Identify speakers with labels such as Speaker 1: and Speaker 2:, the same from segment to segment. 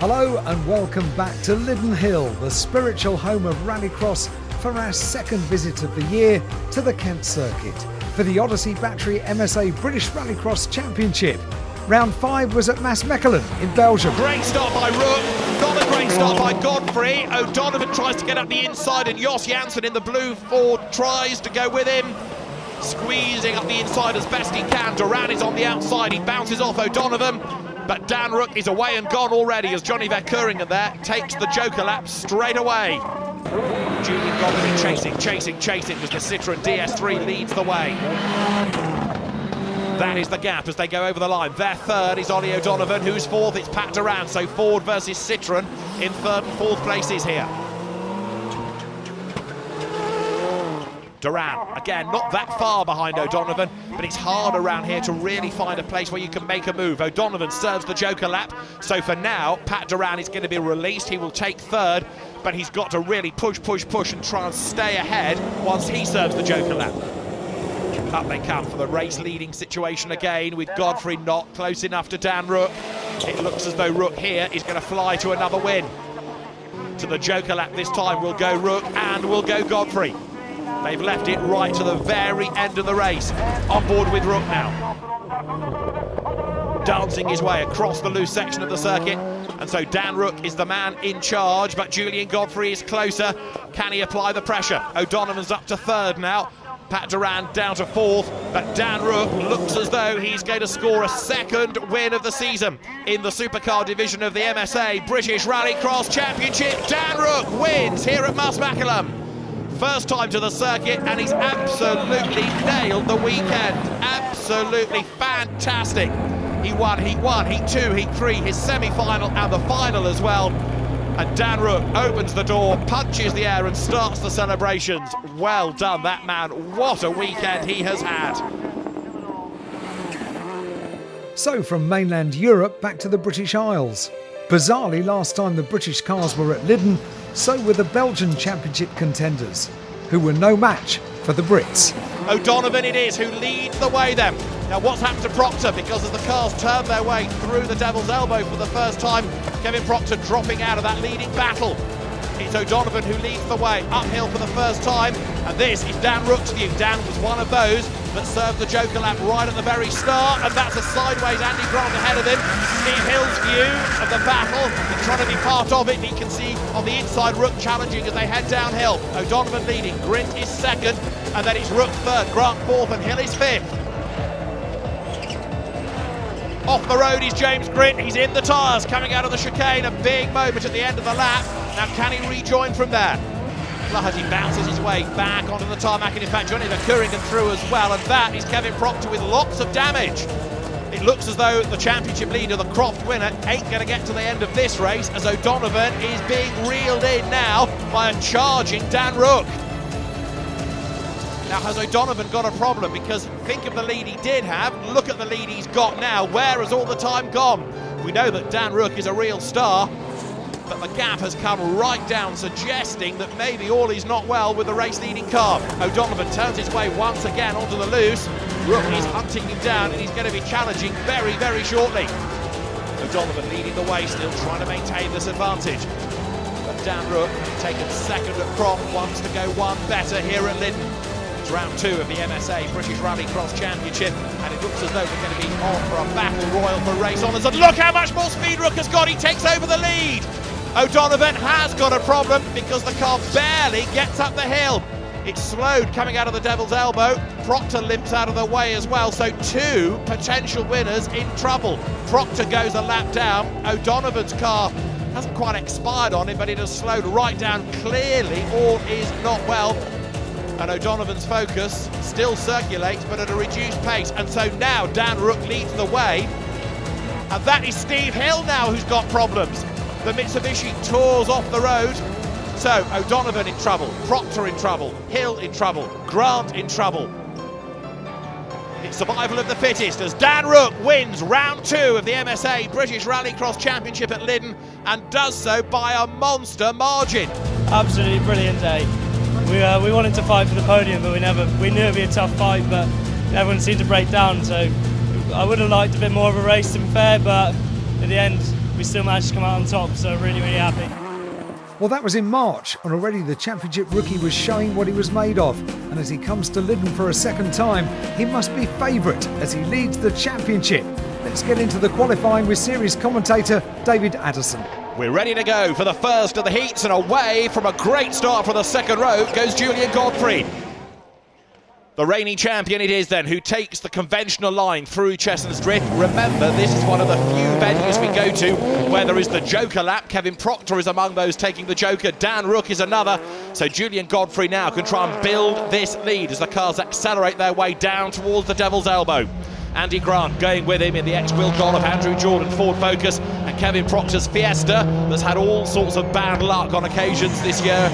Speaker 1: Hello and welcome back to Lydden Hill, the spiritual home of rallycross, for our second visit of the year to the Kent circuit for the ODYSSEY Battery MSA British Rallycross Championship. Round 5 was at Maasmechelen in Belgium.
Speaker 2: Great start by Rook, not a great start by Godfrey. O'Donovan tries to get up the inside and Jos Janssen in the blue Ford tries to go with him. Squeezing up the inside as best he can. Duran is on the outside, he bounces off O'Donovan. But Dan Rook is away and gone already as Johnny Verkeuringen there takes the Joker lap straight away. Julian Godfrey chasing as the Citroën DS3 leads the way. That is the gap as they go over the line. Their third is Ollie O'Donovan, who's fourth, it's Pat Duran. So Ford versus Citroën in third and fourth places here. Duran, again, not that far behind O'Donovan, but it's hard around here to really find a place where you can make a move. O'Donovan serves the Joker lap, so for now, Pat Duran is going to be released. He will take third, but he's got to really push and try and stay ahead once he serves the Joker lap. Up they come for the race-leading situation again, with Godfrey not close enough to Dan Rook. It looks as though Rook here is going to fly to another win. To the Joker lap this time will go Rook and will go Godfrey. They've left it right to the very end of the race. On board with Rook now. Dancing his way across the loose section of the circuit. And so Dan Rook is the man in charge, but Julian Godfrey is closer. Can he apply the pressure? O'Donovan's up to third now. Pat Duran down to fourth, but Dan Rook looks as though he's going to score a second win of the season in the supercar division of the MSA British Rallycross Championship. Dan Rook wins here at Maasmechelen. First time to the circuit, and he's absolutely nailed the weekend. Absolutely fantastic. He won Heat 1, Heat 2, Heat 3, his semi-final and the final as well. And Dan Rook opens the door, punches the air and starts the celebrations. Well done, that man. What a weekend he has had.
Speaker 1: So from mainland Europe back to the British Isles. Bizarrely, last time the British cars were at Lydden, so were the Belgian Championship contenders, who were no match for the Brits.
Speaker 2: O'Donovan it is who leads the way then. Now what's happened to Proctor? Because as the cars turn their way through the Devil's Elbow for the first time, Kevin Proctor dropping out of that leading battle. It's O'Donovan who leads the way uphill for the first time, and this is Dan Rook's view. Dan was one of those that served the Joker lap right at the very start, and that's a sideways Andy Grant ahead of him. Steve Hill's view of the battle, he's trying to be part of it, and he can see on the inside Rook challenging as they head downhill. O'Donovan leading, Grint is second, and then it's Rook third, Grant fourth, and Hill is fifth. Off the road is James Grint, he's in the tyres, coming out of the chicane, a big moment at the end of the lap. Now can he rejoin from there? Flaherty bounces his way back onto the tarmac, and in fact Johnny Verkeuringen through as well, and that is Kevin Proctor with lots of damage. It looks as though the championship leader, the Croft winner, ain't going to get to the end of this race, as O'Donovan is being reeled in now by a charging Dan Rook. Now has O'Donovan got a problem? Because think of the lead he did have, look at the lead he's got now. Where has all the time gone? We know that Dan Rook is a real star, but the gap has come right down, suggesting that maybe all is not well with the race-leading car. O'Donovan turns his way once again onto the loose. Rook is hunting him down, and he's going to be challenging very, very shortly. O'Donovan leading the way, still trying to maintain this advantage. But Dan Rook, taken second at Croft, wants to go one better here at Lydden. It's round 2 of the MSA British Rallycross Championship, and it looks as though we're going to be on for a battle royal for race honours. And look how much more speed Rook has got, he takes over the lead. O'Donovan has got a problem because the car barely gets up the hill. It's slowed coming out of the Devil's Elbow. Proctor limps out of the way as well, so 2 potential winners in trouble. Proctor goes a lap down. O'Donovan's car hasn't quite expired on him, but it has slowed right down. Clearly all is not well, and O'Donovan's focus still circulates, but at a reduced pace. And so now Dan Rook leads the way, and that is Steve Hill now who's got problems. The Mitsubishi tours off the road. So O'Donovan in trouble, Proctor in trouble, Hill in trouble, Grant in trouble. It's survival of the fittest as Dan Rook wins round 2 of the MSA British Rallycross Championship at Lydden, and does so by a monster margin.
Speaker 3: Absolutely brilliant day. We wanted to fight for the podium, but we knew it'd be a tough fight, but everyone seemed to break down. So I would have liked a bit more of a race, to be fair, but in the end we still managed to come out on top, so really, really happy.
Speaker 1: Well, that was in March, and already the championship rookie was showing what he was made of. And as he comes to Lydden for a second time, he must be favourite as he leads the championship. Let's get into the qualifying with series commentator David Addison.
Speaker 2: We're ready to go for the first of the heats, and away from a great start for the second row goes Julian Godfrey. The reigning champion it is then who takes the conventional line through Chestnut's Drift. Remember, this is one of the few venues we go to where there is the Joker lap. Kevin Proctor is among those taking the Joker. Dan Rook is another. So Julian Godfrey now can try and build this lead as the cars accelerate their way down towards the Devil's Elbow. Andy Grant going with him in the ex-Will Goll of Andrew Jordan Ford Focus, and Kevin Proctor's Fiesta that's had all sorts of bad luck on occasions this year.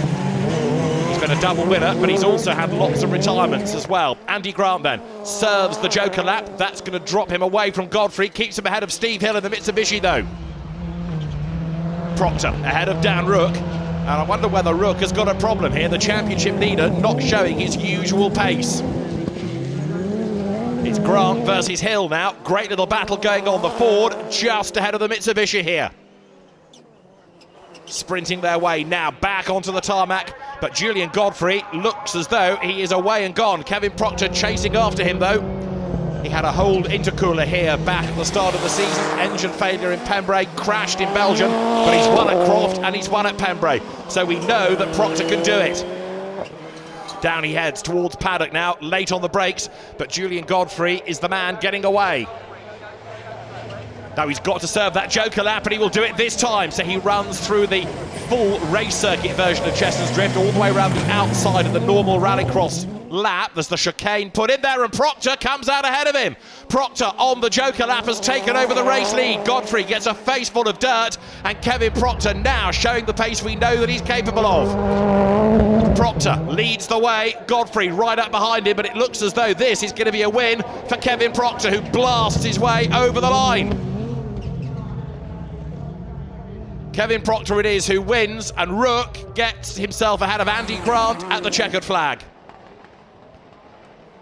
Speaker 2: He's been a double winner, but he's also had lots of retirements as well. Andy Grant then serves the Joker lap. That's going to drop him away from Godfrey, keeps him ahead of Steve Hill in the Mitsubishi though. Proctor ahead of Dan Rook, and I wonder whether Rook has got a problem here. The championship leader not showing his usual pace. It's Grant versus Hill now. Great little battle going on. The Ford just ahead of the Mitsubishi here. Sprinting their way now back onto the tarmac, but Julian Godfrey looks as though he is away and gone. Kevin Proctor chasing after him though. He had a hold intercooler here back at the start of the season. Engine failure in Pembrey, crashed in Belgium, but he's won at Croft and he's won at Pembrey. So we know that Proctor can do it. Down he heads towards paddock now, late on the brakes, but Julian Godfrey is the man getting away. Now he's got to serve that Joker lap, and he will do it this time. So he runs through the full race circuit version of Chestnut's Drift, all the way around the outside of the normal rallycross lap. There's the chicane put in there, and Proctor comes out ahead of him. Proctor on the Joker lap has taken over the race lead. Godfrey gets a face full of dirt, and Kevin Proctor now showing the pace we know that he's capable of. Proctor leads the way, Godfrey right up behind him, but it looks as though this is going to be a win for Kevin Proctor, who blasts his way over the line. Kevin Proctor it is who wins, and Rook gets himself ahead of Andy Grant at the checkered flag.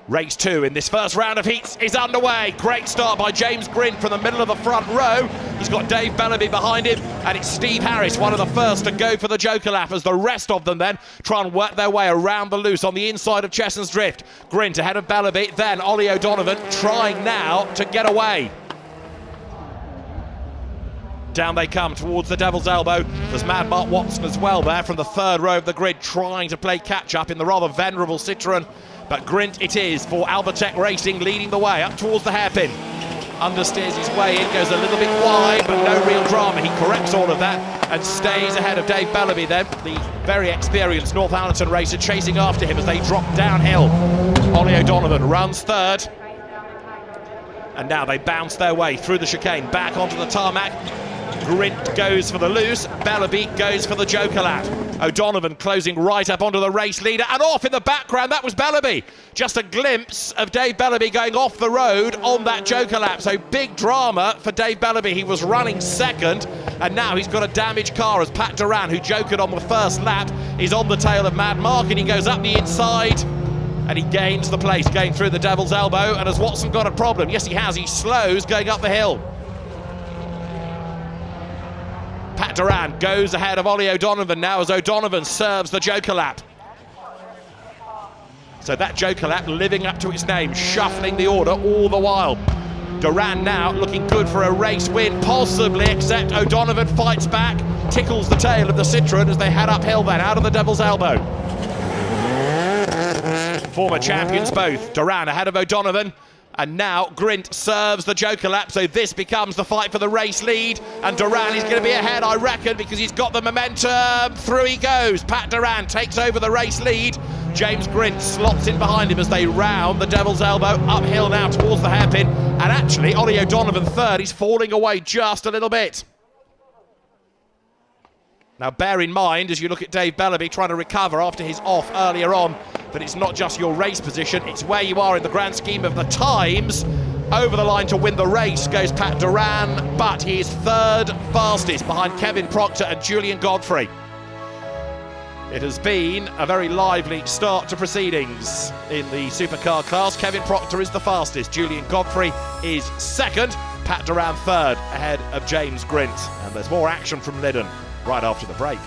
Speaker 2: Race 2 in this first round of heats is underway. Great start by James Grint from the middle of the front row. He's got Dave Bellaby behind him, and it's Steve Harris, one of the first to go for the Joker lap, as the rest of them then try and work their way around the loose on the inside of Chestnut's Drift. Grint ahead of Bellaby, then Ollie O'Donovan trying now to get away. Down they come towards the Devil's Elbow. There's Mad Mark Watson as well there from the third row of the grid, trying to play catch-up in the rather venerable Citroën. But Grint it is for Albertech Racing, leading the way up towards the hairpin. Understeers his way in, goes a little bit wide, but no real drama. He corrects all of that and stays ahead of Dave Bellaby then, the very experienced Northallerton racer, chasing after him as they drop downhill. Ollie O'Donovan runs third. And now they bounce their way through the chicane, back onto the tarmac. Grint goes for the loose, Bellaby goes for the Joker lap. O'Donovan closing right up onto the race leader, and off in the background, that was Bellaby. Just a glimpse of Dave Bellaby going off the road on that Joker lap. So big drama for Dave Bellaby. He was running second, and now he's got a damaged car as Pat Duran, who jokered on the first lap, is on the tail of Mad Mark, and he goes up the inside. And he gains the place, going through the Devil's Elbow. And has Watson got a problem? Yes, he has. He slows going up the hill. Pat Duran goes ahead of Ollie O'Donovan now as O'Donovan serves the Joker lap. So that Joker lap living up to its name, shuffling the order all the while. Duran now looking good for a race win, possibly, except O'Donovan fights back, tickles the tail of the Citroën as they head uphill then, out of the Devil's Elbow. Former champions both, Duran ahead of O'Donovan, and now Grint serves the Joker lap, so this becomes the fight for the race lead, and Duran is going to be ahead, I reckon, because he's got the momentum. Through he goes. Pat Duran takes over the race lead. James Grint slots in behind him as they round the Devil's Elbow, uphill now towards the hairpin, and actually Ollie O'Donovan third. He's falling away just a little bit. Now bear in mind, as you look at Dave Bellaby trying to recover after his off earlier on, that it's not just your race position, it's where you are in the grand scheme of the times. Over the line to win the race goes Pat Duran, but he is third fastest behind Kevin Proctor and Julian Godfrey. It has been a very lively start to proceedings in the supercar class. Kevin Proctor is the fastest, Julian Godfrey is second, Pat Duran third, ahead of James Grint. And there's more action from Lydden right after the break.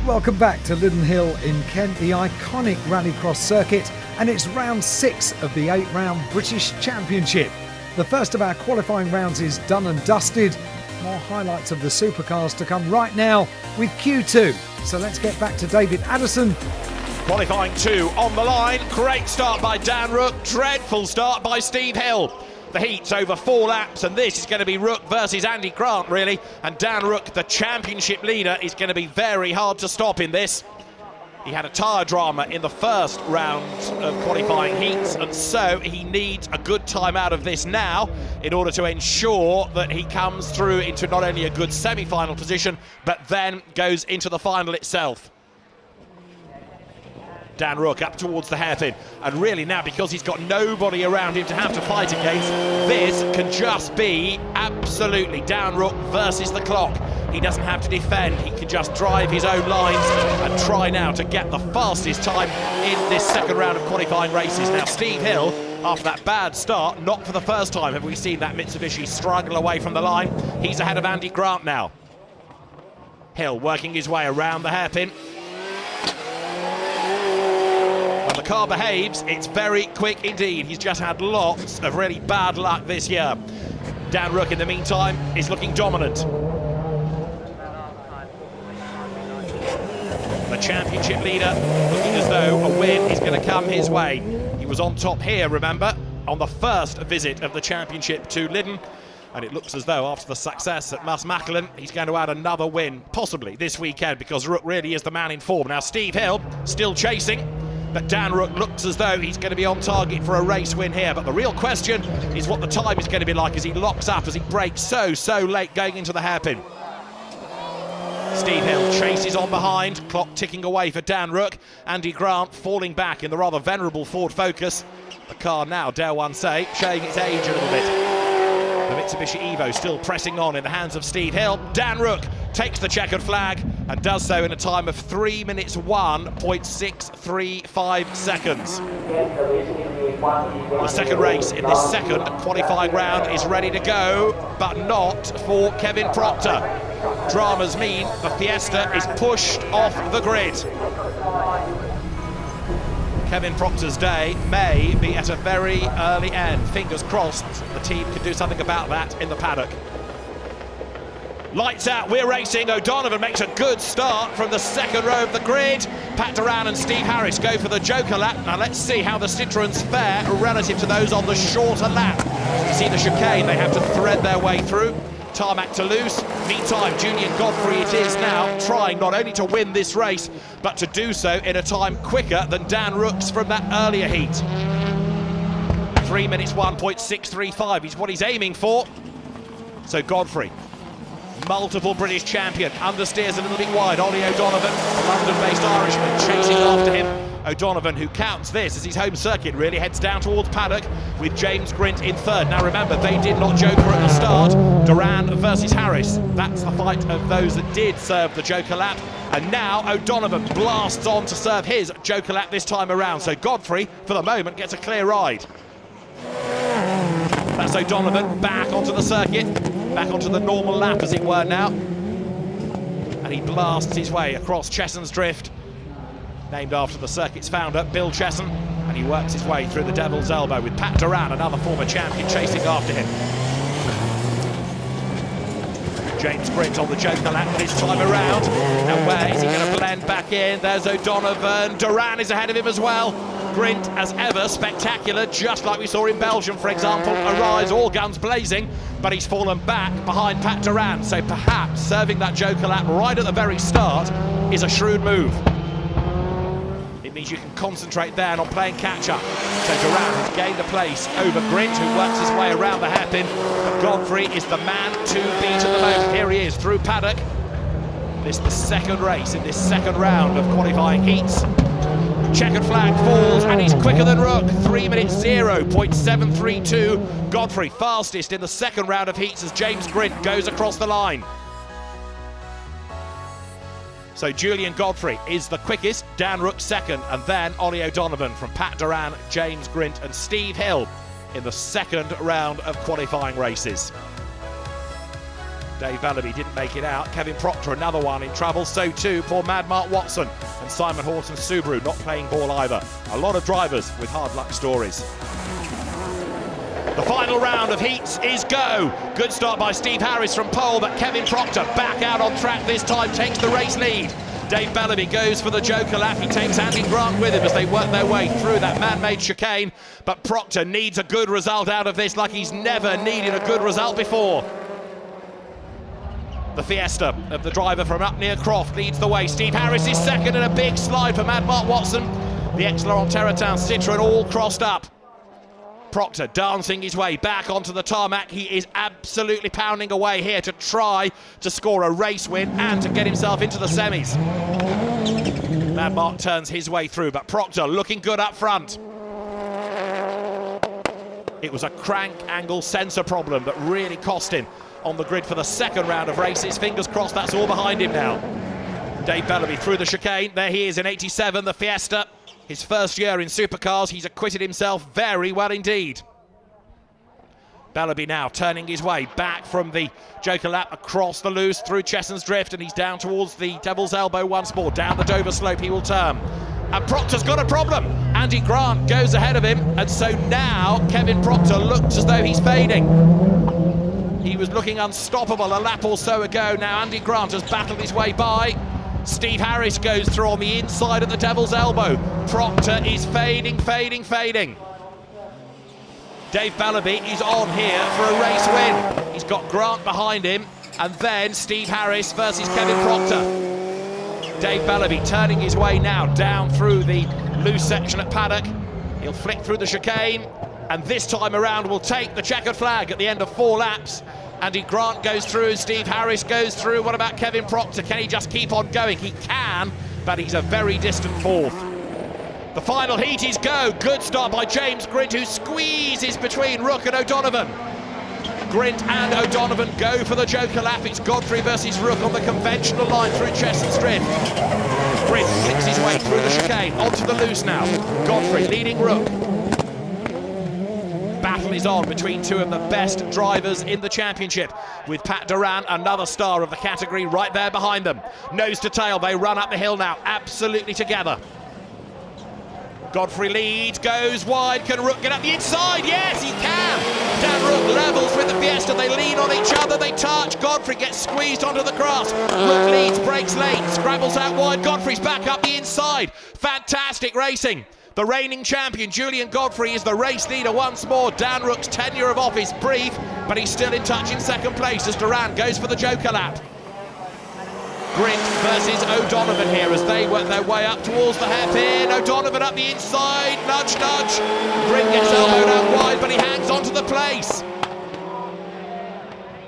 Speaker 1: Welcome back to Lydden Hill in Kent, the iconic rallycross circuit, and it's round 6 of the 8-round British Championship. The first of our qualifying rounds is done and dusted. More highlights of the supercars to come right now with Q2. So let's get back to David Addison.
Speaker 2: Qualifying 2 on the line. Great start by Dan Rook. Dreadful start by Steve Hill. The heat's over 4 laps, and this is going to be Rook versus Andy Grant, really. And Dan Rook, the championship leader, is going to be very hard to stop in this. He had a tyre drama in the first round of qualifying heats, and so he needs a good time out of this now in order to ensure that he comes through into not only a good semi-final position, but then goes into the final itself. Dan Rook up towards the hairpin, and really now, because he's got nobody around him to have to fight against, this can just be absolutely Dan Rook versus the clock. He doesn't have to defend, he can just drive his own lines and try now to get the fastest time in this second round of qualifying races. Now Steve Hill, after that bad start, not for the first time have we seen that Mitsubishi struggle away from the line. He's ahead of Andy Grant now. Hill working his way around the hairpin. The car behaves, it's very quick indeed. He's just had lots of really bad luck this year. Dan Rook, in the meantime, is looking dominant. The championship leader looking as though a win is going to come his way. He was on top here, remember, on the first visit of the championship to Lydden. And it looks as though after the success at Musmacklin, he's going to add another win, possibly this weekend, because Rook really is the man in form. Now Steve Hill still chasing, but Dan Rook looks as though he's going to be on target for a race win here. But the real question is what the time is going to be like as he locks up, as he brakes so late going into the hairpin. Steve Hill chases on behind, clock ticking away for Dan Rook. Andy Grant falling back in the rather venerable Ford Focus. The car now, dare one say, showing its age a little bit. The Mitsubishi Evo still pressing on in the hands of Steve Hill. Dan Rook takes the checkered flag and does so in a time of 3 minutes 1.635 seconds. The second race in this second qualifying round is ready to go, but not for Kevin Proctor. Dramas mean the Fiesta is pushed off the grid. Kevin Proctor's day may be at a very early end. Fingers crossed the team can do something about that in the paddock. Lights out, we're racing. O'Donovan makes a good start from the second row of the grid. Pat Duran and Steve Harris go for the Joker lap. Now let's see how the Citroens fare relative to those on the shorter lap. You see the chicane they have to thread their way through. Tarmac to loose. Meantime, Julian Godfrey it is now, trying not only to win this race, but to do so in a time quicker than Dan Rook's from that earlier heat. 3 minutes 1.635 is what he's aiming for. So Godfrey, multiple British champion, understeers a little bit wide. Ollie O'Donovan, London-based Irishman, chasing after him. O'Donovan, who counts this as his home circuit, really heads down towards paddock with James Grint in third. Now remember, they did not joker at the start. Duran versus Harris. That's the fight of those that did serve the joker lap. And now O'Donovan blasts on to serve his joker lap this time around. So Godfrey, for the moment, gets a clear ride. That's O'Donovan back onto the circuit, back onto the normal lap as it were now. And he blasts his way across Chesson's Drift, named after the circuit's founder, Bill Chesson, and he works his way through the Devil's Elbow with Pat Duran, another former champion, chasing after him. James Grint on the joker lap this time around. Now where is he going to blend back in? There's O'Donovan. Duran is ahead of him as well. Grint, as ever, spectacular, just like we saw in Belgium, for example. Arise, all guns blazing, but he's fallen back behind Pat Duran. So perhaps serving that joker lap right at the very start is a shrewd move. It means you can concentrate then on playing catch-up. So Duran has gained a place over Grint, who works his way around the hairpin. But Godfrey is the man to beat at the moment. Here he is through paddock. This is the second race in this second round of qualifying heats. Checkered flag falls, and he's quicker than Rook. 3 minutes 0.732. Godfrey fastest in the second round of heats as James Grint goes across the line. So Julian Godfrey is the quickest, Dan Rook second, and then Ollie O'Donovan from Pat Duran, James Grint and Steve Hill in the second round of qualifying races. Dave Bellaby didn't make it out. Kevin Proctor, another one in trouble. So too poor Mad Mark Watson and Simon Horton's Subaru, not playing ball either. A lot of drivers with hard luck stories. The final round of heats is go. Good start by Steve Harris from pole, but Kevin Proctor back out on track this time, takes the race lead. Dave Bellaby goes for the Joker lap. He takes Andy Grant with him as they work their way through that man-made chicane. But Proctor needs a good result out of this, like he's never needed a good result before. The Fiesta of the driver from up near Croft leads the way. Steve Harris is second in a big slide for Mad Mark Watson. The Excellent Terratown Citroën all crossed up. Proctor dancing his way back onto the tarmac. He is absolutely pounding away here to try to score a race win and to get himself into the semis. Mad Mark turns his way through, but Proctor looking good up front. It was a crank angle sensor problem that really cost him on the grid for the second round of races. Fingers crossed that's all behind him now. Dave Bellaby through the chicane. There he is in 87, the Fiesta. His first year in supercars. He's acquitted himself very well indeed. Bellaby now turning his way back from the Joker lap across the loose through Chesson's Drift, and he's down towards the Devil's Elbow once more. Down the Dover slope he will turn. And Proctor's got a problem. Andy Grant goes ahead of him, and so now Kevin Proctor looks as though he's fading. He was looking unstoppable a lap or so ago. Now Andy Grant has battled his way by. Steve Harris goes through on the inside of the Devil's Elbow. Proctor is fading, fading, fading. Dave Bellaby is on here for a race win. He's got Grant behind him, and then Steve Harris versus Kevin Proctor. Dave Bellaby turning his way now down through the loose section at Paddock. He'll flick through the chicane, and this time around will take the checkered flag at the end of 4 laps. Andy Grant goes through, Steve Harris goes through. What about Kevin Proctor? Can he just keep on going? He can, but he's a very distant fourth. The final heat is go. Good start by James Grint, who squeezes between Rook and O'Donovan. Grint and O'Donovan go for the Joker lap. It's Godfrey versus Rook on the conventional line through Chesson's Drift. Grint flicks his way through the chicane, onto the loose now. Godfrey leading Rook. Battle is on between two of the best drivers in the championship, with Pat Duran, another star of the category, right there behind them. Nose to tail, they run up the hill now, absolutely together. Godfrey leads, goes wide. Can Rook get up the inside? Yes, he can. Dan Rook levels with the Fiesta. They lean on each other, they touch. Godfrey gets squeezed onto the grass. Rook leads, breaks late, scrabbles out wide. Godfrey's back up the inside. Fantastic racing. The reigning champion, Julian Godfrey, is the race leader once more. Dan Rook's tenure of office brief, but he's still in touch in second place as Duran goes for the Joker lap. Grint versus O'Donovan here as they work their way up towards the hairpin. O'Donovan up the inside, nudge, nudge. Grint gets elbowed out wide, but he hangs onto the place.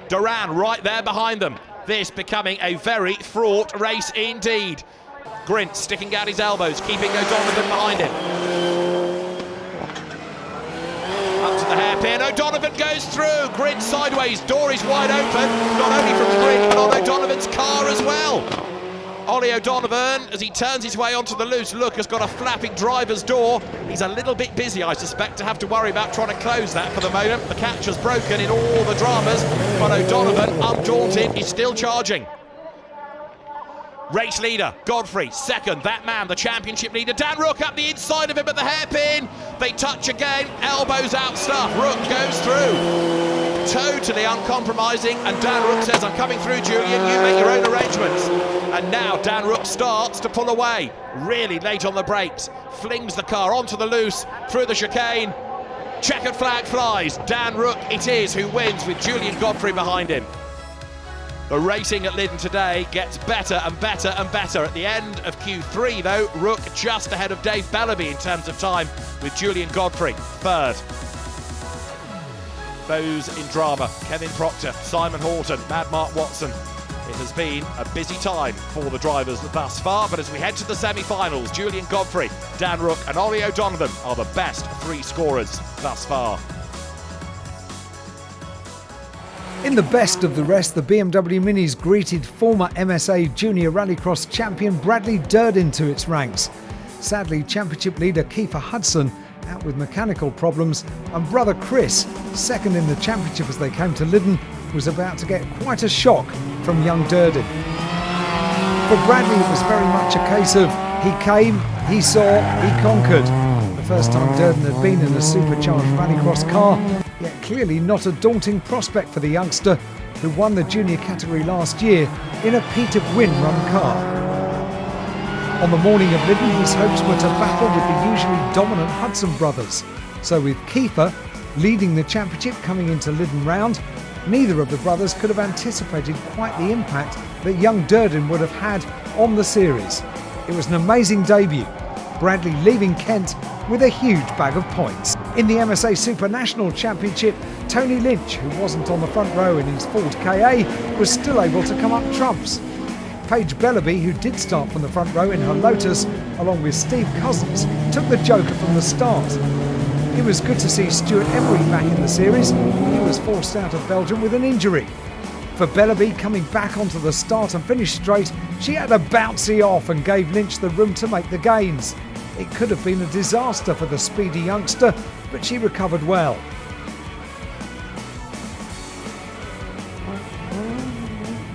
Speaker 2: Duran right there behind them. This becoming a very fraught race indeed. Grint sticking out his elbows, keeping O'Donovan behind him. Up to the hairpin, O'Donovan goes through. Grint sideways, door is wide open, not only from Grint, but on O'Donovan's car as well. Ollie O'Donovan, as he turns his way onto the loose, look, has got a flapping driver's door. He's a little bit busy, I suspect, to have to worry about trying to close that for the moment. The catcher's broken in all the dramas, but O'Donovan, undaunted, is still charging. Race leader, Godfrey, second, that man, the championship leader, Dan Rook up the inside of him at the hairpin. They touch again, elbows out stuff, Rook goes through. Totally uncompromising, and Dan Rook says, I'm coming through, Julian, you make your own arrangements. And now Dan Rook starts to pull away, really late on the brakes, flings the car onto the loose, through the chicane, checkered flag flies. Dan Rook it is who wins with Julian Godfrey behind him. The racing at Lydden today gets better and better and better. At the end of Q3 though, Rook just ahead of Dave Bellaby in terms of time, with Julian Godfrey third. Those in drama, Kevin Proctor, Simon Horton, Mad Mark Watson. It has been a busy time for the drivers thus far, but as we head to the semi-finals, Julian Godfrey, Dan Rook and Ollie O'Donovan are the best 3 scorers thus far.
Speaker 1: In the best of the rest, the BMW Minis greeted former MSA Junior Rallycross champion Bradley Durden to its ranks. Sadly, championship leader Kiefer Hudson out with mechanical problems, and brother Chris, second in the championship as they came to Lydden, was about to get quite a shock from young Durden. For Bradley, it was very much a case of he came, he saw, he conquered. The first time Durden had been in a supercharged rallycross car, yet clearly not a daunting prospect for the youngster who won the junior category last year in a Peter Gwynn run car. On the morning of Lydden, his hopes were to battle with the usually dominant Hudson brothers. So with Kiefer leading the championship coming into Lydden round, neither of the brothers could have anticipated quite the impact that young Durden would have had on the series. It was an amazing debut, Bradley leaving Kent with a huge bag of points. In the MSA Super National Championship, Tony Lynch, who wasn't on the front row in his Ford KA, was still able to come up trumps. Paige Bellaby, who did start from the front row in her Lotus, along with Steve Cousins, took the joker from the start. It was good to see Stuart Emery back in the series. He was forced out of Belgium with an injury. For Bellaby, coming back onto the start and finish straight, she had a bouncy off and gave Lynch the room to make the gains. It could have been a disaster for the speedy youngster, but she recovered well.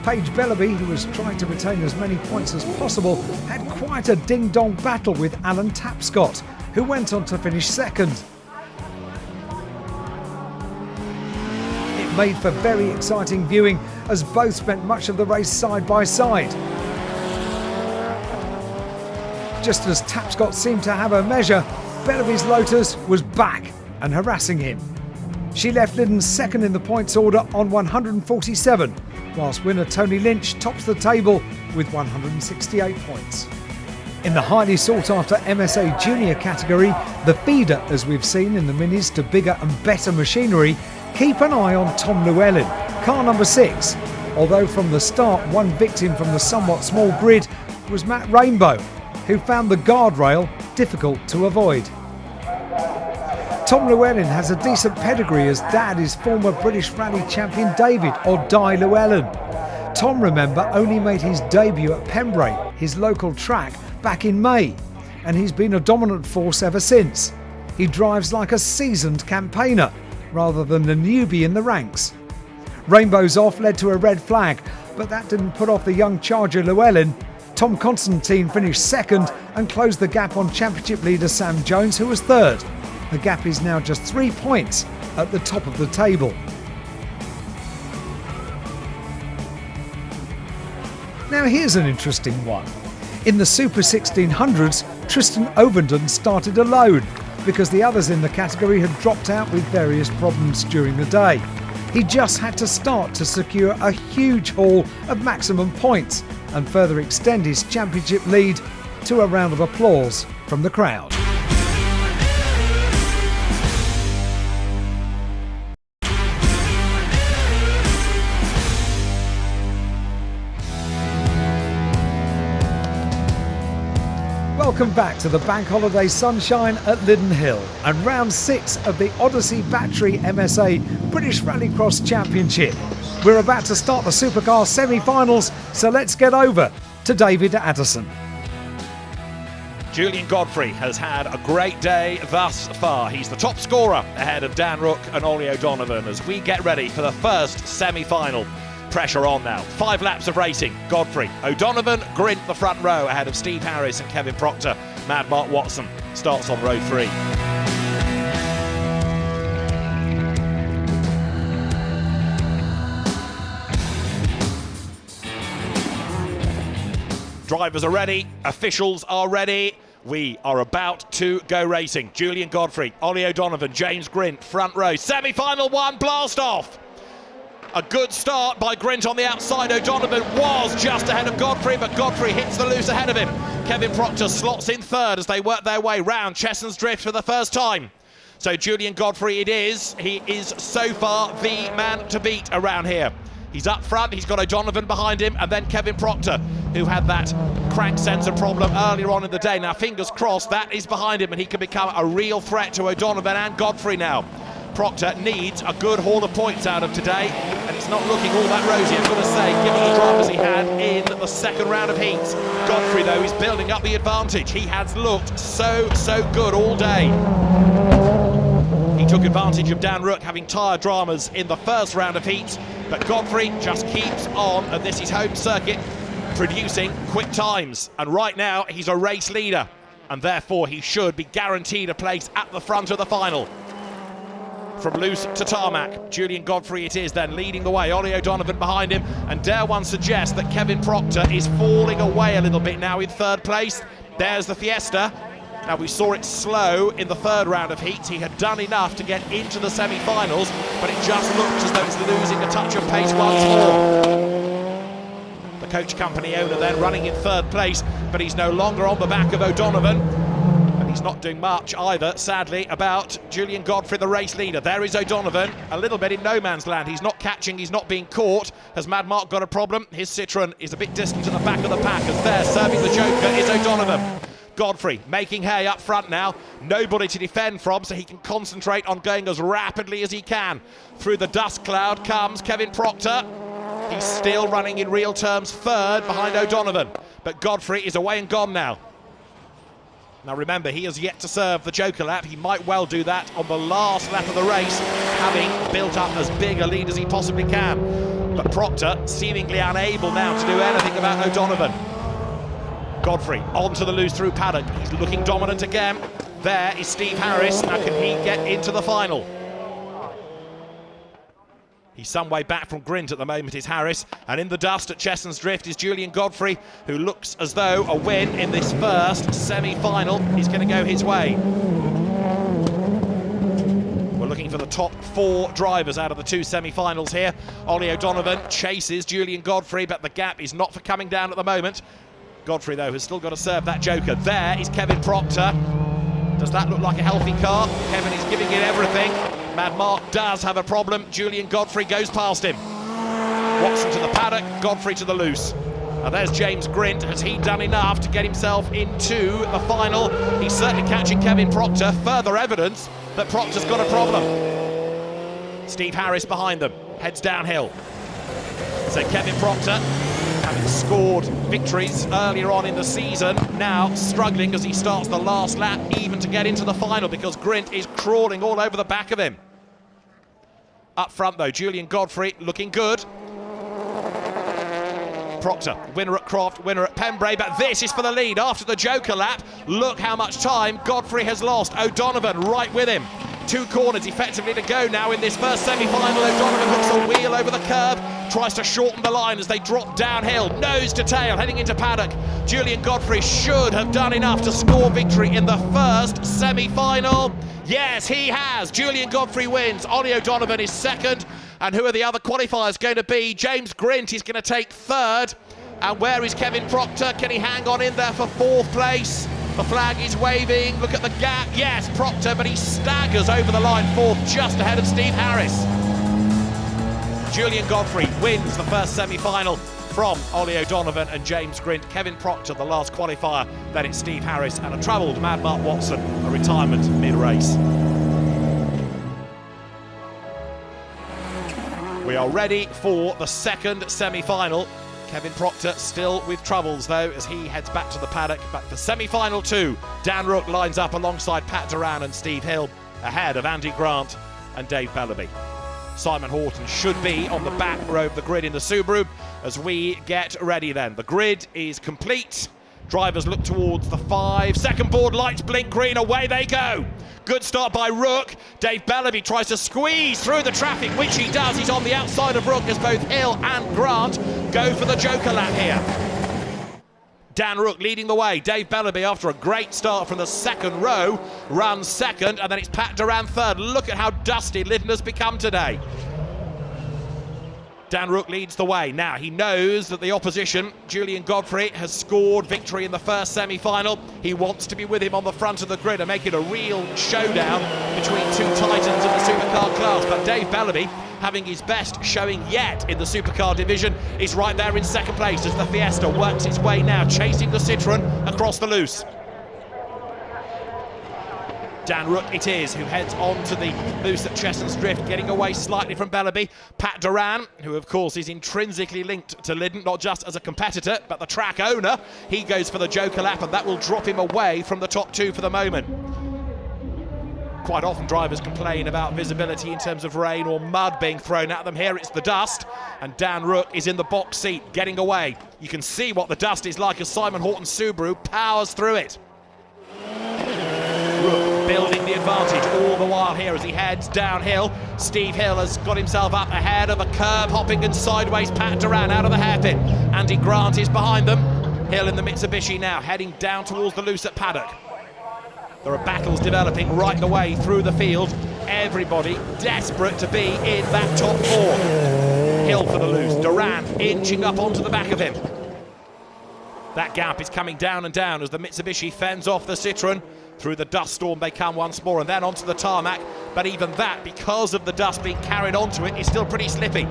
Speaker 1: Paige Bellaby, who was trying to retain as many points as possible, had quite a ding-dong battle with Alan Tapscott, who went on to finish second. It made for very exciting viewing as both spent much of the race side by side. Just as Tapscott seemed to have her measure, Bellaby's Lotus was back and harassing him. She left Lydden second in the points order on 147, whilst winner Tony Lynch tops the table with 168 points. In the highly sought-after MSA Junior category, the feeder, as we've seen in the Minis to bigger and better machinery, keep an eye on Tom Llewellyn, car number 6, although from the start one victim from the somewhat small grid was Matt Rainbow, who found the guardrail difficult to avoid. Tom Llewellyn has a decent pedigree as dad is former British Rally champion David, or Di Llewellyn. Tom, remember, only made his debut at Pembrey, his local track, back in May, and he's been a dominant force ever since. He drives like a seasoned campaigner, rather than a newbie in the ranks. Rainbow's off led to a red flag, but that didn't put off the young charger Llewellyn. Tom Constantine finished second and closed the gap on championship leader Sam Jones, who was third. The gap is now just 3 points at the top of the table. Now here's an interesting one. In the Super 1600s, Tristan Ovenden started alone because the others in the category had dropped out with various problems during the day. He just had to start to secure a huge haul of maximum points and further extend his championship lead to a round of applause from the crowd. Welcome back to the Bank Holiday Sunshine at Lydden Hill and round 6 of the ODYSSEY Battery MSA British Rallycross Championship. We're about to start the Supercar semi-finals, so let's get over to David Addison.
Speaker 2: Julian Godfrey has had a great day thus far. He's the top scorer ahead of Dan Rook and Ollie O'Donovan as we get ready for the first semi-final. Pressure on now. 5 laps of racing. Godfrey, O'Donovan, Grint the front row ahead of Steve Harris and Kevin Proctor. Mad Mark Watson starts on row 3. Drivers are ready. Officials are ready. We are about to go racing. Julian Godfrey, Ollie O'Donovan, James Grint, front row. Semi-final 1, blast off. A good start by Grint on the outside. O'Donovan was just ahead of Godfrey, but Godfrey hits the loose ahead of him. Kevin Proctor slots in third as they work their way round Chesson's Drift for the first time. So Julian Godfrey it is. He is so far the man to beat around here. He's up front, he's got O'Donovan behind him, and then Kevin Proctor, who had that crank sensor problem earlier on in the day. Now, fingers crossed, that is behind him, and he can become a real threat to O'Donovan and Godfrey now. Proctor needs a good haul of points out of today, and it it's not looking all that rosy, I've got to say, given the drivers he had in the second round of heats. Godfrey, though, is building up the advantage. He has looked so good all day. He took advantage of Dan Rook having tyre dramas in the first round of heats, but Godfrey just keeps on, and this is home circuit, producing quick times. And right now, he's a race leader, and therefore he should be guaranteed a place at the front of the final. From loose to tarmac, Julian Godfrey it is then, leading the way. Ollie O'Donovan behind him, and dare one suggest that Kevin Proctor is falling away a little bit now in third place. There's the Fiesta. Now, we saw it slow in the third round of heats. He had done enough to get into the semi-finals, but it just looked as though it's losing a touch of pace once more. The coach company owner then running in third place, but he's no longer on the back of O'Donovan. And he's not doing much either, sadly, about Julian Godfrey, the race leader. There is O'Donovan, a little bit in no man's land. He's not catching, he's not being caught. Has Mad Mark got a problem? His Citroën is a bit distant at the back of the pack, as there, serving the joker, is O'Donovan. Godfrey making hay up front now, nobody to defend from, so he can concentrate on going as rapidly as he can. Through the dust cloud comes Kevin Proctor. He's still running in real terms third behind O'Donovan, but Godfrey is away and gone now. Now remember, he has yet to serve the joker lap. He might well do that on the last lap of the race, having built up as big a lead as he possibly can. But Proctor seemingly unable now to do anything about O'Donovan. Godfrey onto the loose through paddock. He's looking dominant again. There is Steve Harris. Now can he get into the final? He's some way back from Grint at the moment, is Harris. And in the dust at Cheshunt's Drift is Julian Godfrey, who looks as though a win in this first semi-final is going to go his way. We're looking for the top 4 drivers out of the 2 semi-finals here. Ollie O'Donovan chases Julian Godfrey, but the gap is not for coming down at the moment. Godfrey, though, has still got to serve that joker. There is Kevin Proctor. Does that look like a healthy car? Kevin is giving it everything. Mad Mark does have a problem. Julian Godfrey goes past him. Watson to the paddock, Godfrey to the loose. Now there's James Grint. Has he done enough to get himself into the final? He's certainly catching Kevin Proctor. Further evidence that Proctor's got a problem. Steve Harris behind them, heads downhill. So Kevin Proctor, having scored victories earlier on in the season, now struggling as he starts the last lap even to get into the final, because Grint is crawling all over the back of him. Up front though, Julian Godfrey looking good. Proctor, winner at Croft, winner at Pembrey, but this is for the lead after the joker lap. Look how much time Godfrey has lost. O'Donovan right with him. 2 corners effectively to go now in this first semi-final. O'Donovan hooks a wheel over the curb, tries to shorten the line as they drop downhill, nose to tail, heading into paddock. Julian Godfrey should have done enough to score victory in the first semi-final. Yes, he has. Julian Godfrey wins. Ollie O'Donovan is second. And who are the other qualifiers going to be? James Grint is going to take third. And where is Kevin Proctor? Can he hang on in there for 4th place? The flag is waving. Look at the gap. Yes, Proctor, but he staggers over the line 4th, just ahead of Steve Harris. Julian Godfrey wins the first semi-final from Ollie O'Donovan and James Grint. Kevin Proctor, the last qualifier. Then it's Steve Harris and a troubled Mad Mark Watson, a retirement mid-race. We are ready for the second semi-final. Kevin Proctor still with troubles though as he heads back to the paddock. But for semi-final 2, Dan Rook lines up alongside Pat Duran and Steve Hill, ahead of Andy Grant and Dave Bellaby. Simon Horton should be on the back row of the grid in the Subaru as we get ready then. The grid is complete. Drivers look towards the 5-second board, lights blink green, away they go. Good start by Rook. Dave Bellaby tries to squeeze through the traffic, which he does. He's on the outside of Rook as both Hill and Grant go for the joker lap here. Dan Rook leading the way. Dave Bellaby, after a great start from the second row, runs second, and then it's Pat Duran third. Look at how dusty Lydden has become today. Dan Rook leads the way. Now, he knows that the opposition, Julian Godfrey, has scored victory in the first semi-final. He wants to be with him on the front of the grid and make it a real showdown between 2 titans of the supercar class. But Dave Bellaby, having his best showing yet in the supercar division, is right there in second place as the Fiesta works its way now, chasing the Citroën across the loose. Dan Rook it is, who heads on to the loose at Cheshunt's Drift, getting away slightly from Bellaby. Pat Duran, who of course is intrinsically linked to Lydden, not just as a competitor, but the track owner. He goes for the Joker lap, and that will drop him away from the top two for the moment. Quite often drivers complain about visibility in terms of rain or mud being thrown at them. Here it's the dust, and Dan Rook is in the box seat, getting away. You can see what the dust is like as Simon Horton's Subaru powers through it. Rook building the advantage all the while here as he heads downhill. Steve Hill has got himself up ahead of a curb hopping and sideways Pat Duran out of the hairpin. Andy Grant is behind them. Hill in the Mitsubishi now heading down towards the loose at paddock. There are battles developing right the way through the field. Everybody desperate to be in that top four. Hill for the loose, Duran inching up onto the back of him. That gap is coming down and down as the Mitsubishi fends off the Citroën. Through the dust storm they come once more, and then onto the tarmac. But even that, because of the dust being carried onto it, is still pretty slippy.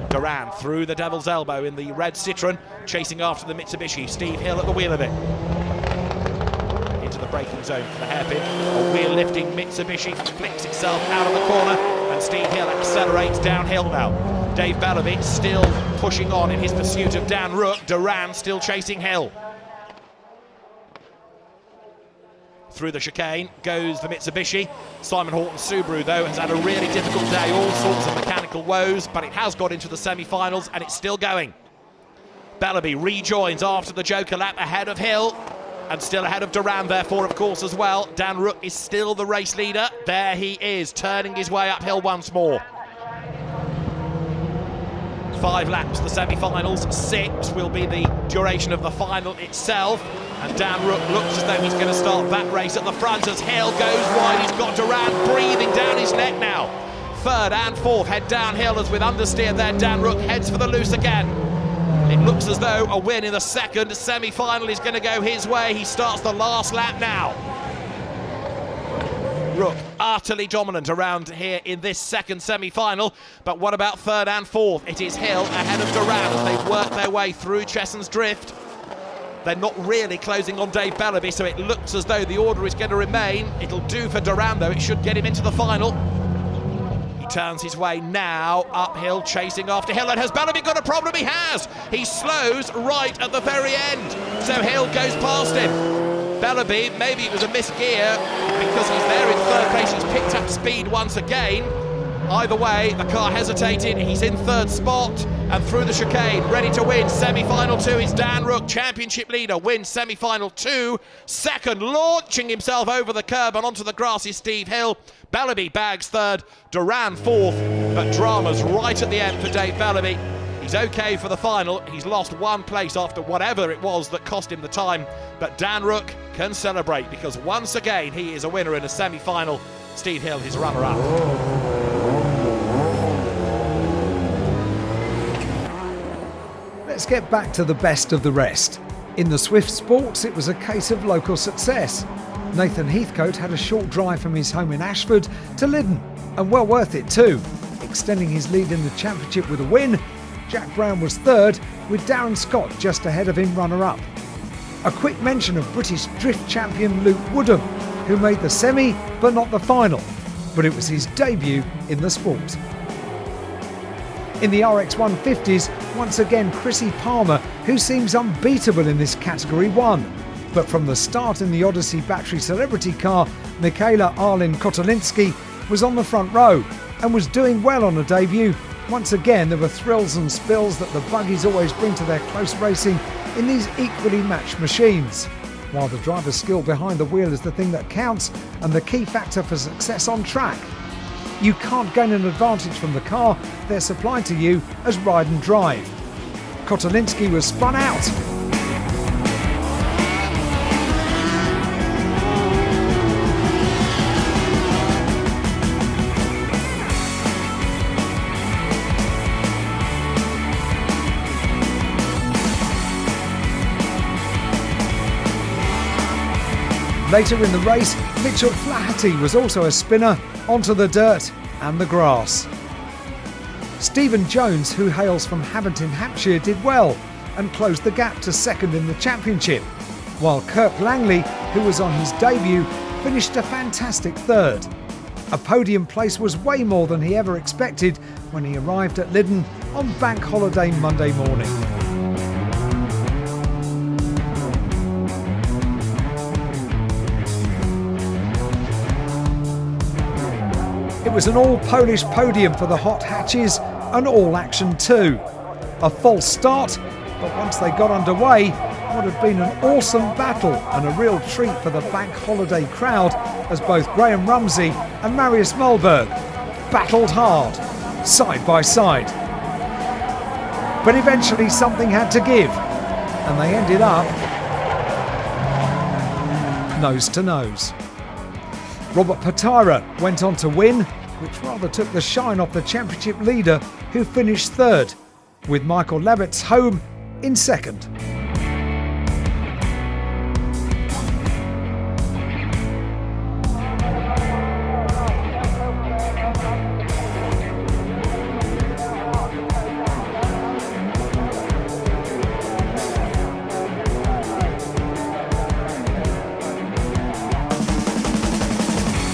Speaker 2: Duran through the devil's elbow in the red Citroën, chasing after the Mitsubishi. Steve Hill at the wheel of it. Into the braking zone for the hairpin. A wheel-lifting Mitsubishi flicks itself out of the corner, and Steve Hill accelerates downhill now. Dave Bellaby still pushing on in his pursuit of Dan Rook. Duran still chasing Hill. Through the chicane goes the Mitsubishi. Simon Horton's Subaru, though, has had a really difficult day, all sorts of mechanical woes, but it has got into the semi-finals and it's still going. Bellaby rejoins after the Joker lap ahead of Hill, and still ahead of Duran, therefore, of course, as well. Dan Rook is still the race leader. There he is, turning his way uphill once more. 5 laps, the semi-finals. 6 will be the duration of the final itself. And Dan Rook looks as though he's going to start that race at the front as Hill goes wide. He's got Duran breathing down his neck now. 3rd and 4th head downhill as with understeer there, Dan Rook heads for the loose again. It looks as though a win in the second semi-final is going to go his way. He starts the last lap now. Rook utterly dominant around here in this second semi-final, but what about 3rd and 4th? It is Hill ahead of Duran as they work their way through Cheshunt's Drift. They're not really closing on Dave Bellaby, so it looks as though the order is going to remain. It'll do for Duran, though. It should get him into the final. He turns his way now uphill, chasing after Hill. And has Bellaby got a problem? He has. He slows right at the very end, so Hill goes past him. Bellaby, maybe it was a missed gear because he's there in 3rd place. He's picked up speed once again. Either way, the car hesitated. He's in 3rd spot and through the chicane, ready to win. Semi-final 2 is Dan Rook, championship leader, wins semi-final 2. 2nd, launching himself over the curb and onto the grass is Steve Hill. Bellaby bags 3rd, Duran 4th, but drama's right at the end for Dave Bellaby. He's okay for the final. He's lost 1 place after whatever it was that cost him the time, but Dan Rook can celebrate because once again he is a winner in a semi-final. Steve Hill, his runner-up.
Speaker 1: Let's get back to the best of the rest. In the Swift Sports, it was a case of local success. Nathan Heathcote had a short drive from his home in Ashford to Lydden, and well worth it too. Extending his lead in the championship with a win, Jack Brown was 3rd, with Darren Scott just ahead of him runner-up. A quick mention of British Drift champion Luke Woodham, who made the semi but not the final, but it was his debut in the sport. In the RX 150s, once again Chrissy Palmer, who seems unbeatable in this category, won. But from the start in the ODYSSEY Battery Celebrity car, Michaela Arlin Kotolinski was on the front row and was doing well on a debut. Once again, there were thrills and spills that the buggies always bring to their close racing in these equally matched machines. While the driver's skill behind the wheel is the thing that counts and the key factor for success on track. You can't gain an advantage from the car, they're supplied to you as ride and drive. Kotolinski was spun out. Later in the race, Mitchell Flaherty was also a spinner onto the dirt and the grass. Stephen Jones, who hails from Haverton, Hampshire, did well and closed the gap to 2nd in the championship, while Kirk Langley, who was on his debut, finished a fantastic third. A podium place was way more than he ever expected when he arrived at Lydden on Bank Holiday Monday morning. It was an all-Polish podium for the hot hatches and all action too. A false start, but once they got underway, would have been an awesome battle and a real treat for the Bank Holiday crowd as both Graham Rumsey and Marius Mulberg battled hard, side by side. But eventually something had to give, and they ended up nose to nose. Robert Patara went on to win, which rather took the shine off the championship leader, who finished third, with Michael Levitt's home in second.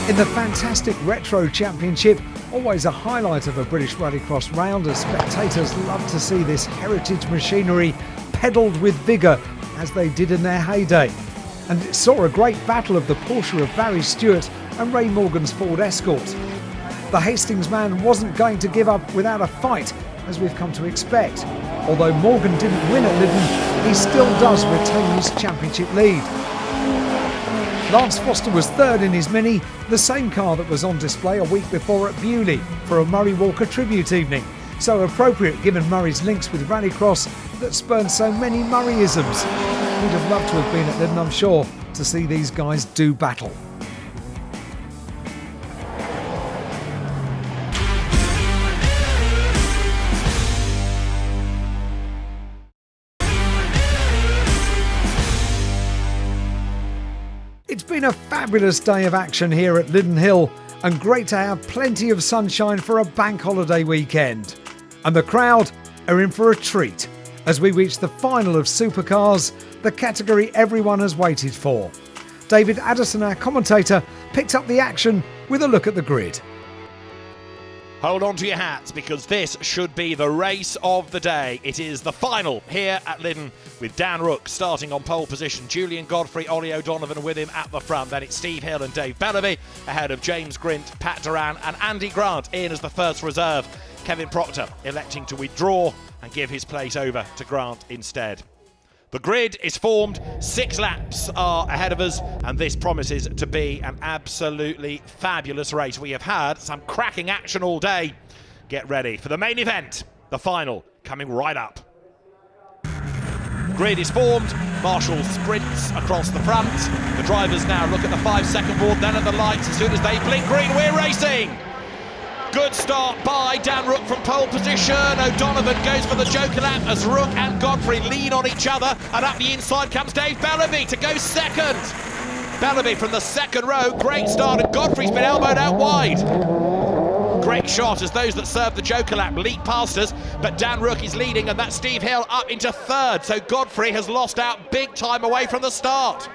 Speaker 1: In the fantastic Retro Championship, always a highlight of a British Rallycross round, as spectators love to see this heritage machinery pedalled with vigour as they did in their heyday. And it saw a great battle of the Porsche of Barry Stewart and Ray Morgan's Ford Escort. The Hastings man wasn't going to give up without a fight, as we've come to expect. Although Morgan didn't win at Lydden, he still does retain his championship lead. Lance Foster was third in his Mini, the same car that was on display a week before at Bewley for a Murray Walker tribute evening. So appropriate given Murray's links with Rallycross that spurned so many Murrayisms. We'd have loved to have been at Lydden, I'm sure, to see these guys do battle. It's been a fabulous day of action here at Lydden Hill, and great to have plenty of sunshine for a bank holiday weekend. And the crowd are in for a treat as we reach the final of Supercars, the category everyone has waited for. David Addison, our commentator, picked up the action with a look at the grid.
Speaker 2: Hold on to your hats, because this should be the race of the day. It is the final here at Lydden, with Dan Rook starting on pole position, Julian Godfrey, Ollie O'Donovan with him at the front. Then it's Steve Hill and Dave Bellaby ahead of James Grint, Pat Duran and Andy Grant in as the first reserve. Kevin Proctor electing to withdraw and give his place over to Grant instead. The grid is formed, 6 laps are ahead of us, and this promises to be an absolutely fabulous race. We have had some cracking action all day. Get ready for the main event, the final, coming right up. Grid is formed, Marshall sprints across the front. The drivers now look at the 5-second board, then at the lights. As soon as they blink green, we're racing! Good start by Dan Rook from pole position. O'Donovan goes for the joker lap as Rook and Godfrey lean on each other, and up the inside comes Dave Bellaby to go second. Bellaby from the second row, great start, and Godfrey's been elbowed out wide. Great shot as those that served the joker lap leap past us, but Dan Rook is leading, and that's Steve Hill up into third, so Godfrey has lost out big time away from the start.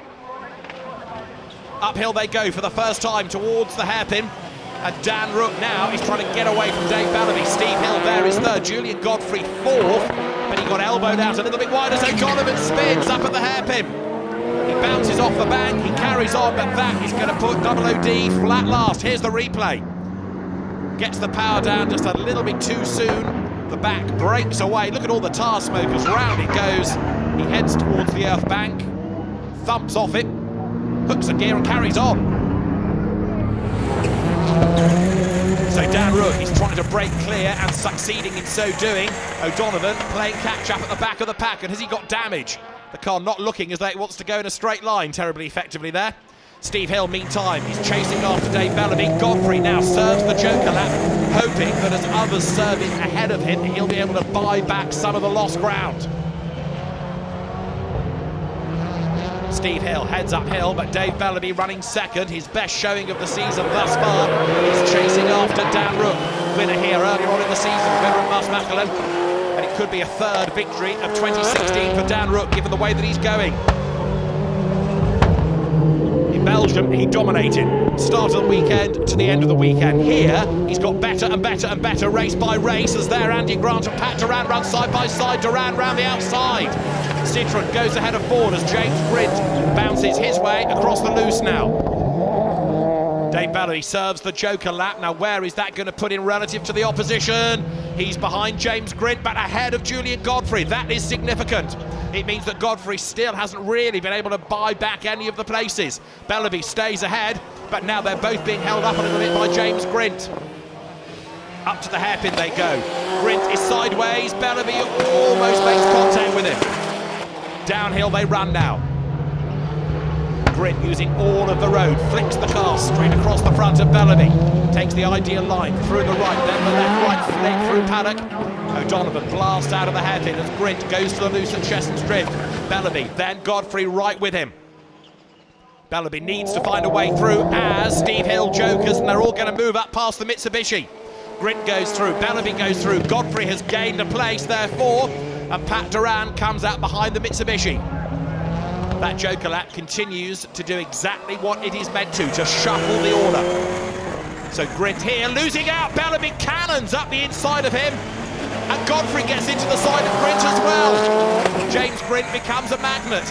Speaker 2: Uphill they go for the first time towards the hairpin. And Dan Rook now is trying to get away from Dave Bellaby. Steve Hill there is third, Julian Godfrey fourth, but he got elbowed out a little bit wide as O'Donovan spins up at the hairpin. He bounces off the bank, he carries on, but that is going to put Double OD flat last. Here's the replay. Gets the power down just a little bit too soon. The back breaks away. Look at all the tar smokers. Round it goes. He heads towards the earth bank, thumps off it, hooks a gear and carries on. So Dan Rook is trying to break clear and succeeding in so doing. O'Donovan playing catch up at the back of the pack, and has he got damage? The car not looking as though it wants to go in a straight line terribly effectively there. Steve Hill meantime is chasing after Dave Bellaby. Godfrey now serves the joker lap, hoping that as others serve it ahead of him, he'll be able to buy back some of the lost ground. Steve Hill heads uphill, but Dave Bellaby running second, his best showing of the season thus far. He's chasing after Dan Rook, winner here earlier on in the season, winner at Maasmechelen, and it could be a third victory of 2016 for Dan Rook, given the way that he's going. Belgium, he dominated. Start of the weekend to the end of the weekend. Here, he's got better and better and better race by race as there Andy Grant and Pat Durand run side by side. Durand round the outside. Citroën goes ahead of Ford as James Grint bounces his way across the loose now. Dave Bellamy serves the joker lap. Now where is that going to put in relative to the opposition? He's behind James Grint, but ahead of Julian Godfrey. That is significant. It means that Godfrey still hasn't really been able to buy back any of the places. Bellamy stays ahead, but now they're both being held up a little bit by James Grint. Up to the hairpin they go. Grint is sideways. Bellamy almost makes contact with him. Downhill they run now. Grint using all of the road, flicks the car straight across the front of Bellamy. Takes the ideal line through the right, then the left, right flick through Paddock. O'Donovan blasts out of the hairpin as Grint goes to the loose at Cheston's Drift. Bellamy, then Godfrey right with him. Bellamy needs to find a way through as Steve Hill jokers, and they're all going to move up past the Mitsubishi. Grint goes through, Bellamy goes through, Godfrey has gained a place therefore, and Pat Durand comes out behind the Mitsubishi. That joker lap continues to do exactly what it is meant to shuffle the order. So Grint here, losing out, Bellamy cannons up the inside of him, and Godfrey gets into the side of Grint as well. James Grint becomes a magnet.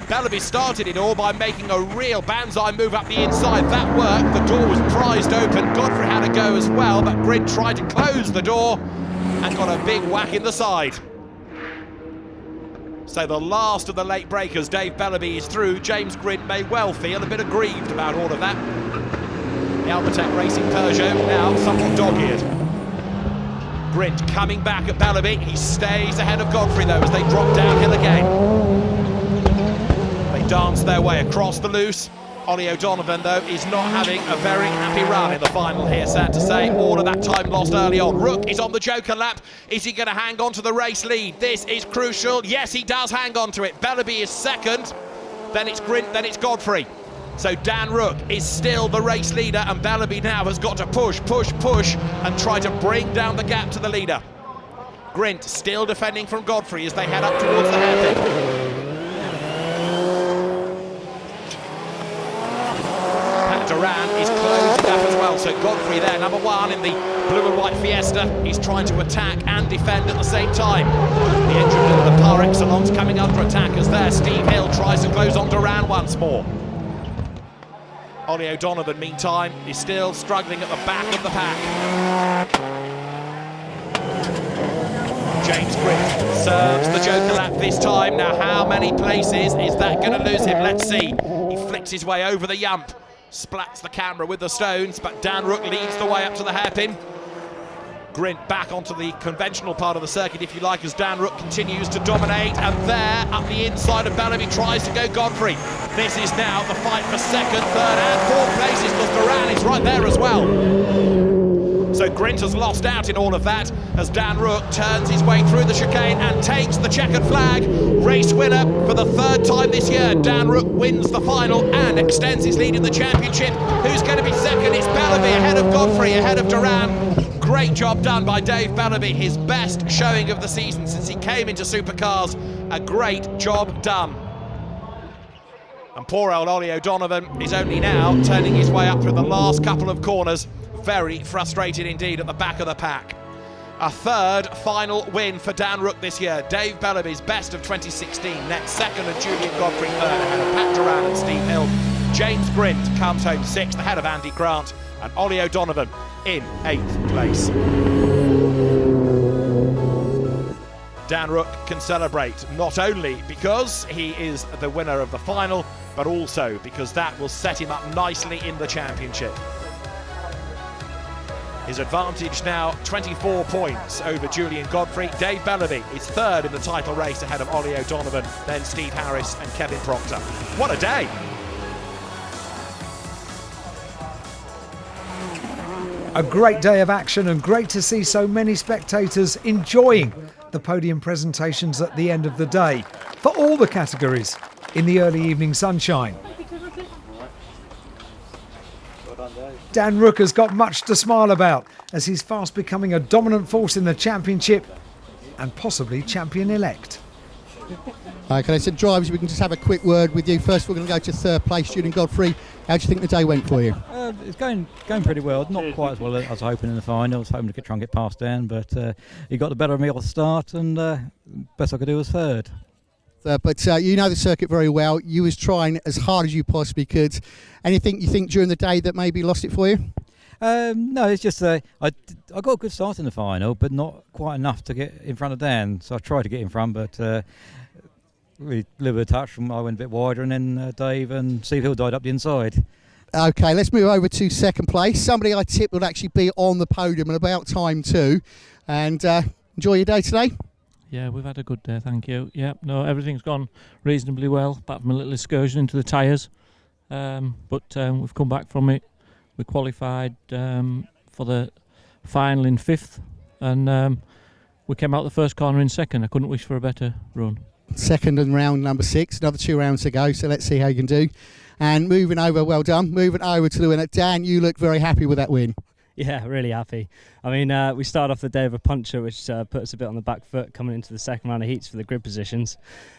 Speaker 2: Bellamy started it all by making a real banzai move up the inside. That worked, the door was prized open, Godfrey had a go as well, but Grint tried to close the door and got a big whack in the side. So the last of the late breakers, Dave Bellamy, is through. James Grint may well feel a bit aggrieved about all of that. The Albatec Racing Peugeot now somewhat dog-eared. Grint coming back at Bellamy. He stays ahead of Godfrey though as they drop downhill again. They dance their way across the loose. Ollie O'Donovan though is not having a very happy run in the final here, sad to say. All of that time lost early on. Rook is on the joker lap. Is he going to hang on to the race lead? This is crucial. Yes, he does hang on to it. Bellamy is second, then it's Grint, then it's Godfrey. So Dan Rook is still the race leader, and Bellamy now has got to push and try to bring down the gap to the leader. Grint still defending from Godfrey as they head up towards the hairpin. Durand is closing up as well, so Godfrey there, number one in the blue and white Fiesta. He's trying to attack and defend at the same time. The engine of the par excellence coming under attack as there. Steve Hill tries to close on Durand once more. Ollie O'Donovan, meantime, is still struggling at the back of the pack. James Grint serves the joker lap this time. Now, how many places is that going to lose him? Let's see. He flicks his way over the yump. Splats the camera with the stones, but Dan Rook leads the way up to the hairpin. Grint back onto the conventional part of the circuit, if you like, as Dan Rook continues to dominate. And there, up the inside of Bellamy, tries to go Godfrey. This is now the fight for second, third, and fourth places, because Durand is right there as well. So Grint has lost out in all of that as Dan Rook turns his way through the chicane and takes the checkered flag. Race winner for the third time this year. Dan Rook wins the final and extends his lead in the championship. Who's going to be second? It's Bellamy ahead of Godfrey, ahead of Durand. Great job done by Dave Bellamy, his best showing of the season since he came into supercars. A great job done. And poor old Ollie O'Donovan is only now turning his way up through the last couple of corners. Very frustrated indeed at the back of the pack. A third final win for Dan Rook this year. Dave Bellamy's best of 2016, next second, and Julian Godfrey third ahead of Pat Durand and Steve Hill. James Grint comes home sixth ahead of Andy Grant, and Ollie O'Donovan in 8th place. Dan Rook can celebrate not only because he is the winner of the final, but also because that will set him up nicely in the championship. His advantage now 24 points over Julian Godfrey. Dave Bellamy is third in the title race ahead of Ollie O'Donovan, then Steve Harris and Kevin Proctor. What a day!
Speaker 1: A great day of action, and great to see so many spectators enjoying the podium presentations at the end of the day for all the categories in the early evening sunshine. Dan Rook has got much to smile about as he's fast becoming a dominant force in the championship and possibly champion-elect.
Speaker 4: Okay, so drivers, we can just have a quick word with you. First, we're going to go to third place, Julian Godfrey. How do you think the day went for you?
Speaker 5: It's going pretty well. Not quite as well as I was hoping in the final. I was hoping to try and get past Dan, but he got the better of me at the start, and best I could do was third.
Speaker 4: But you know the circuit very well. You was trying as hard as you possibly could. Anything you think during the day that maybe lost it for you?
Speaker 5: No, it's just I got a good start in the final, but not quite enough to get in front of Dan. So I tried to get in front, but really a little bit of touch. I went a bit wider, and then Dave and Steve Hill died up the inside.
Speaker 4: Okay, let's move over to second place. Somebody I tipped would actually be on the podium, and about time too. And enjoy your day today.
Speaker 6: Yeah, we've had a good day, thank you. Yeah, no, everything's gone reasonably well, apart from a little excursion into the tyres. But we've come back from it. We qualified for the final in 5th, and we came out the first corner in 2nd. I couldn't wish for a better run.
Speaker 4: Second and round number 6, another 2 rounds to go, so let's see how you can do. And moving over, well done, moving over to the winner. Dan, you look very happy with that win.
Speaker 3: Yeah, really happy. I mean, we started off the day with a puncher, which put us a bit on the back foot coming into the second round of heats for the grid positions.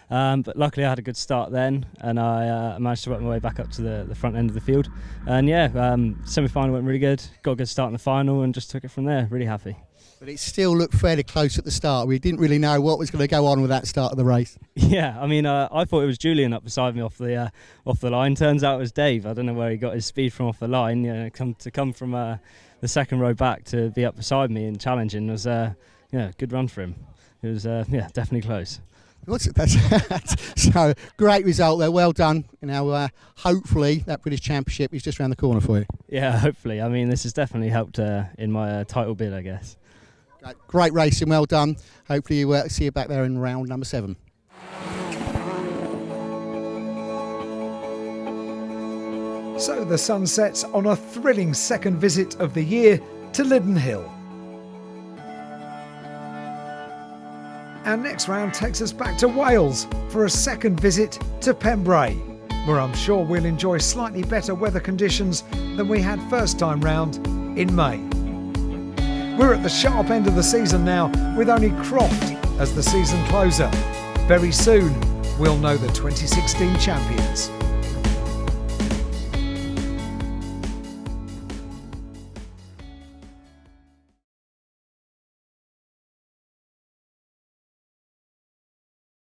Speaker 3: But luckily I had a good start then, and I managed to work my way back up to the front end of the field. And yeah, semi-final went really good, got a good start in the final, and just took it from there. Really happy.
Speaker 4: But it still looked fairly close at the start. We didn't really know what was going to go on with that start of the race.
Speaker 3: Yeah, I mean, I thought it was Julian up beside me off the line. Turns out it was Dave. I don't know where he got his speed from off the line. You know, come from the second row back to be up beside me and challenging was good run for him. It was definitely close.
Speaker 4: So great result there, well done. Now hopefully that British Championship is just around the corner for you.
Speaker 3: Yeah, hopefully. I mean, this has definitely helped in my title bid, I guess.
Speaker 4: Great racing, well done. Hopefully you see you back there in round number 7.
Speaker 1: So the sun sets on a thrilling second visit of the year to Lydden Hill. Our next round takes us back to Wales for a second visit to Pembrey, where I'm sure we'll enjoy slightly better weather conditions than we had first time round in May. We're at the sharp end of the season now, with only Croft as the season closer. Very soon, we'll know the 2016 champions.